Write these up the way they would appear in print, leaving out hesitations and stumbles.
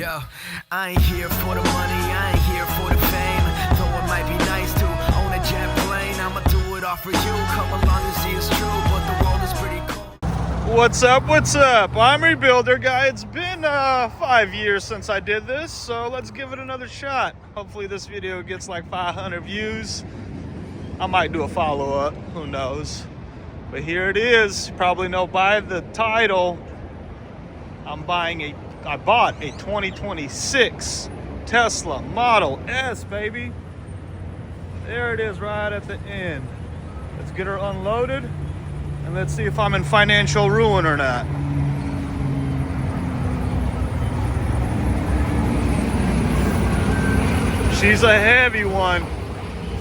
Yo, I ain't here for the money, I ain't here for the fame. Though it might be nice to own a jet plane, I'ma do it all for you. Come along and see it's true, but the world is pretty cool. What's up, what's up? I'm Rebuilder Guy. It's been 5 years since I did this, so let's give it another shot. Hopefully this video gets like 500 views. I might do a follow-up, who knows. But here it is. You probably know by the title, I bought a 2026 Tesla Model S, baby. There it is right at the end. Let's get her unloaded and let's see if I'm in financial ruin or not. She's a heavy one.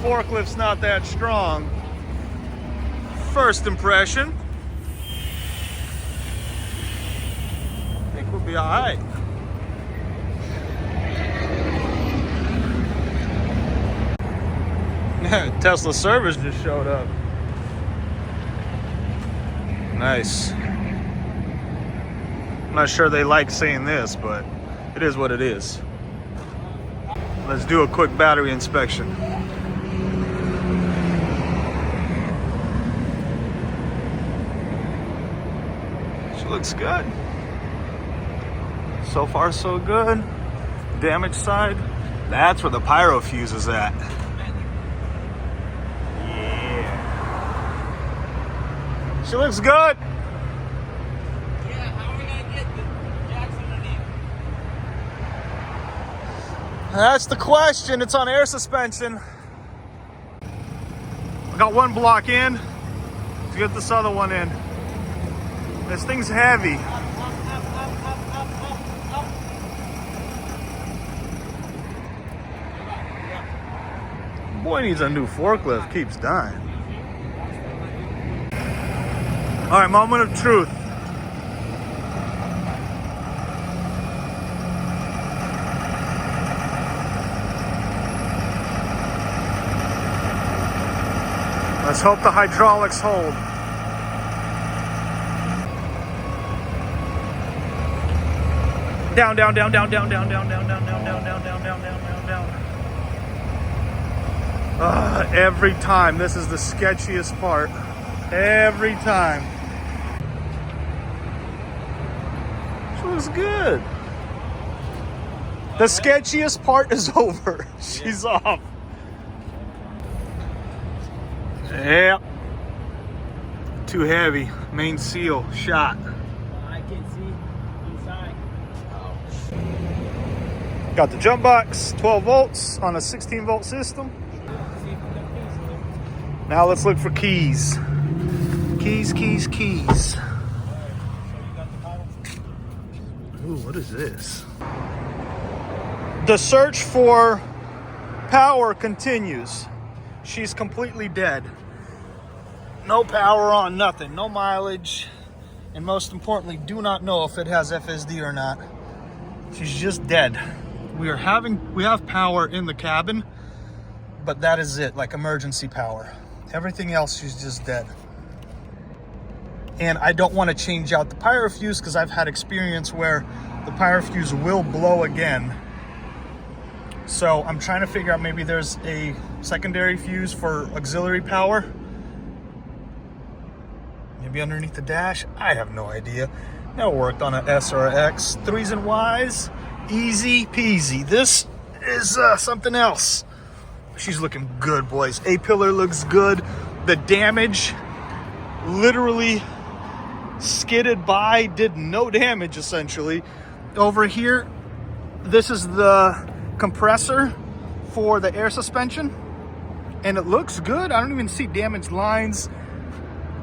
Forklift's not that strong. First impression. I think we'll be all right. Tesla service just showed up. Nice. I'm not sure they like saying this, but it is what it is. Let's do a quick battery inspection. She looks good. So far, so good. Damage side. That's where the pyrofuse is at. She looks good. Yeah, how are we gonna get the jacks underneath? That's the question. It's on air suspension. I got one block in. Let's get this other one in. This thing's heavy. Boy needs a new forklift. Keeps dying. All right, moment of truth. Let's hope the hydraulics hold. Down, down, down, down, down, down, down, down, down, down, down, down, down, down, down, down, down. Every time, this is the sketchiest part. Every time. Was good. The sketchiest part is over. She's off. Yep. Too heavy. Main seal shot. I can see inside. Got the jump box, 12 volts on a 16 volt system. Now let's look for keys. Keys, keys, keys. Ooh, what is this? The search for power continues. She's completely dead. No power on, nothing, no mileage, and most importantly, do not know if it has FSD or not. She's just dead. We have power in the cabin, but that is it, like emergency power. Everything else, she's just dead. And I don't want to change out the pyrofuse because I've had experience where the pyrofuse will blow again. So I'm trying to figure out maybe there's a secondary fuse for auxiliary power. Maybe underneath the dash. I have no idea. Never worked on an S or an X. 3s and Ys, easy peasy. This is something else. She's looking good, boys. A-pillar looks good. The damage literally skidded by, did no damage essentially. Over here, this is the compressor for the air suspension, and it looks good. I don't even see damaged lines.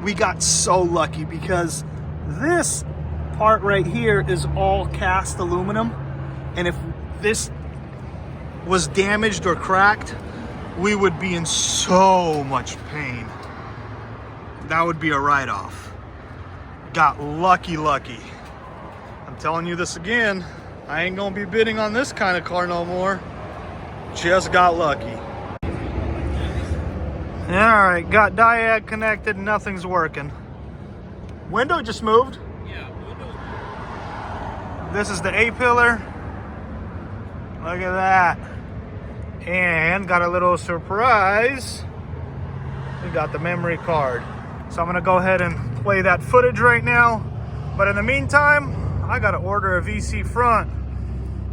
We got so lucky because this part right here is all cast aluminum, and if this was damaged or cracked, we would be in so much pain. That would be a write-off. Got lucky. I'm telling you this again, I ain't gonna be bidding on this kind of car no more. Just got lucky. All right, got diag connected, nothing's working. Window just moved. Yeah, windows. This is the A-pillar. Look at that. And got a little surprise. We got the memory card. So I'm gonna go ahead and play that footage right now. But in the meantime, I gotta order a VC front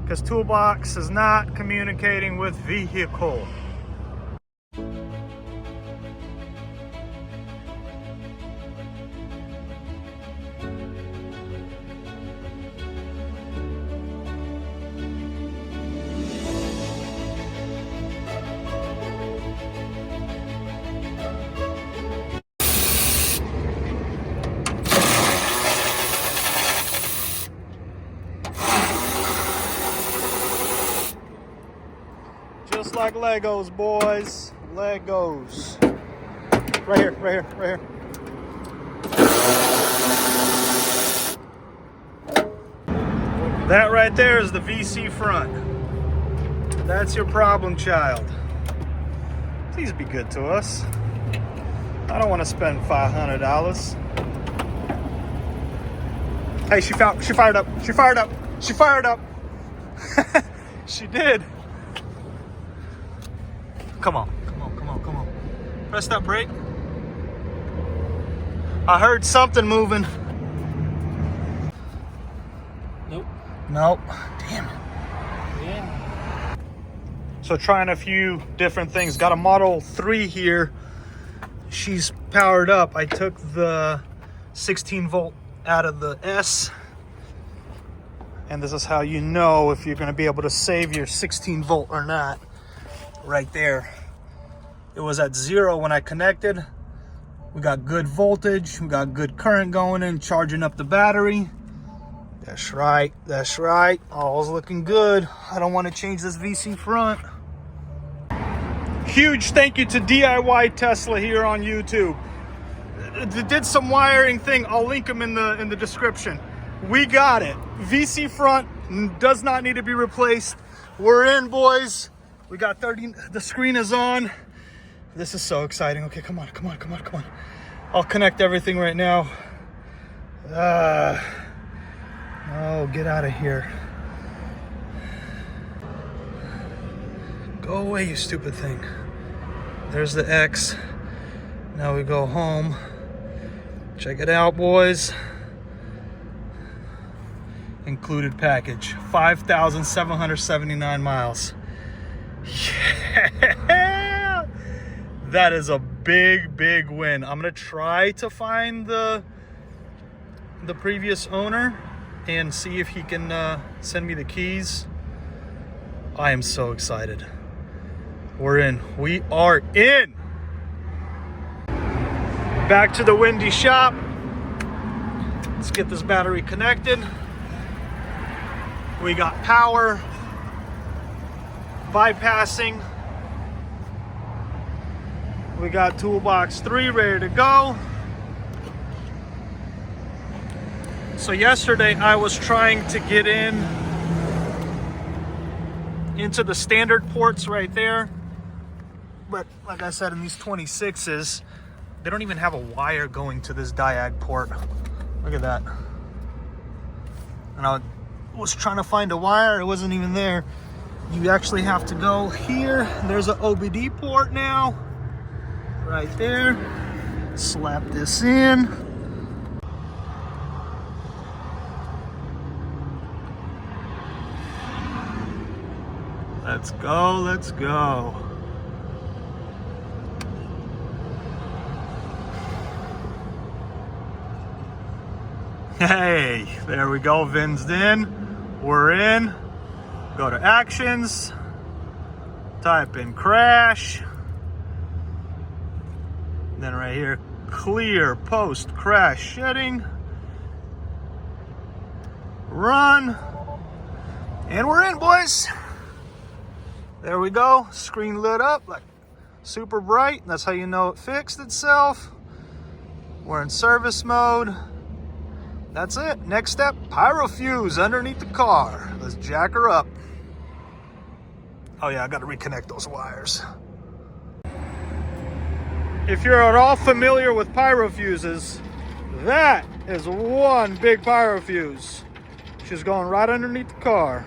because Toolbox is not communicating with vehicle. Just like Legos, boys. Legos. Right here, right here, right here. That right there is the VC front. That's your problem child. Please be good to us. I don't want to spend $500. Hey, she fired up. She fired up. She fired up. She did. Come on, come on, come on, come on. Press that brake. I heard something moving. Nope. Nope. Damn it. Yeah. So trying a few different things. Got a Model 3 here. She's powered up. I took the 16 volt out of the S. And this is how you know if you're going to be able to save your 16 volt or not. Right there. It was at 0 when I connected. We got good voltage. We got good current going in, charging up the battery. That's right. That's right. All's looking good. I don't want to change this VC front. Huge thank you to DIY Tesla here on YouTube. They did some wiring thing. I'll link them in the description. We got it. VC front does not need to be replaced. We're in, boys. We got 30, the screen is on. This is so exciting. Okay, come on, come on, come on, come on. I'll connect everything right now. Oh, get out of here. Go away, you stupid thing. There's the X. Now we go home. Check it out, boys. Included package, 5,779 miles. Yeah, that is a big win. I'm gonna try to find the previous owner and see if he can send me the keys. I am so excited. We're in. We are in. Back to the windy shop. Let's get this battery connected. We got power. Bypassing. We got Toolbox 3 ready to go. So yesterday I was trying to get into the standard ports right there. But like I said, in these 26s, they don't even have a wire going to this diag port. Look at that. And I was trying to find a wire, it wasn't even there. You actually have to go here. There's an OBD port now. Right there. Slap this in. Let's go, let's go. Hey, there we go, VIN's in. We're in. Go to actions, type in crash, then right here, clear post crash shedding, run, and we're in, boys. There we go, screen lit up, like super bright. That's how you know it fixed itself. We're in service mode. That's it. Next step, pyrofuse underneath the car. Let's jack her up. Oh yeah, I gotta reconnect those wires. If you're at all familiar with pyrofuses, that is one big pyrofuse. She's going right underneath the car.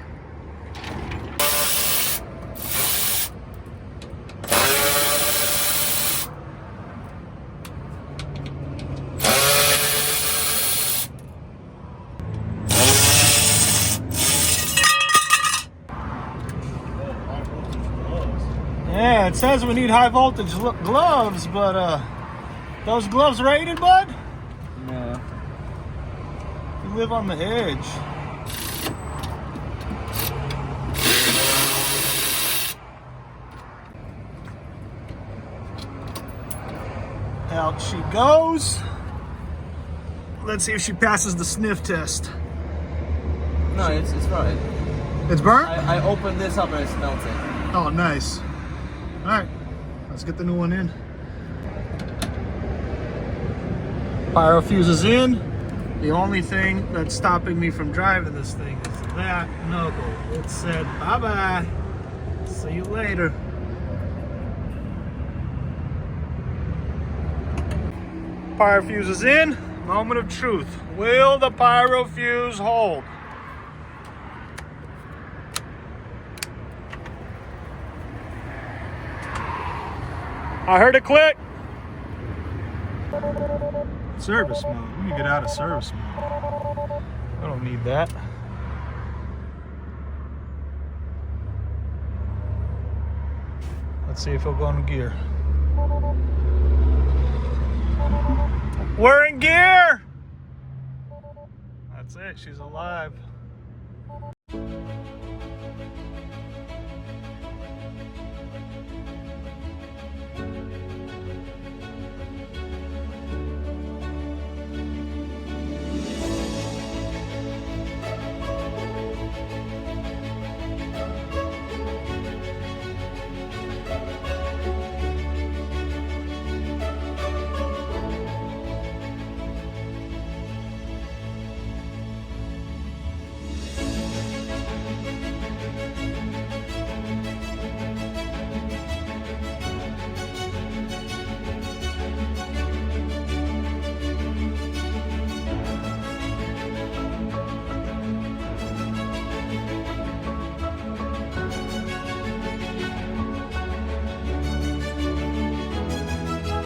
Yeah, it says we need high voltage gloves, but those gloves rated, bud? No. You live on the edge. Out she goes. Let's see if she passes the sniff test. No, it's fine. It's burnt? I opened this up and it's melting. Oh, nice. All right, let's get the new one in. Pyrofuse is in. The only thing that's stopping me from driving this thing is that knuckle. It said, bye-bye. See you later. Pyrofuse is in. Moment of truth. Will the pyrofuse hold? I heard it click. Service mode. Let me get out of service mode. I don't need that. Let's see if it'll go in gear. We're in gear. That's it. She's alive.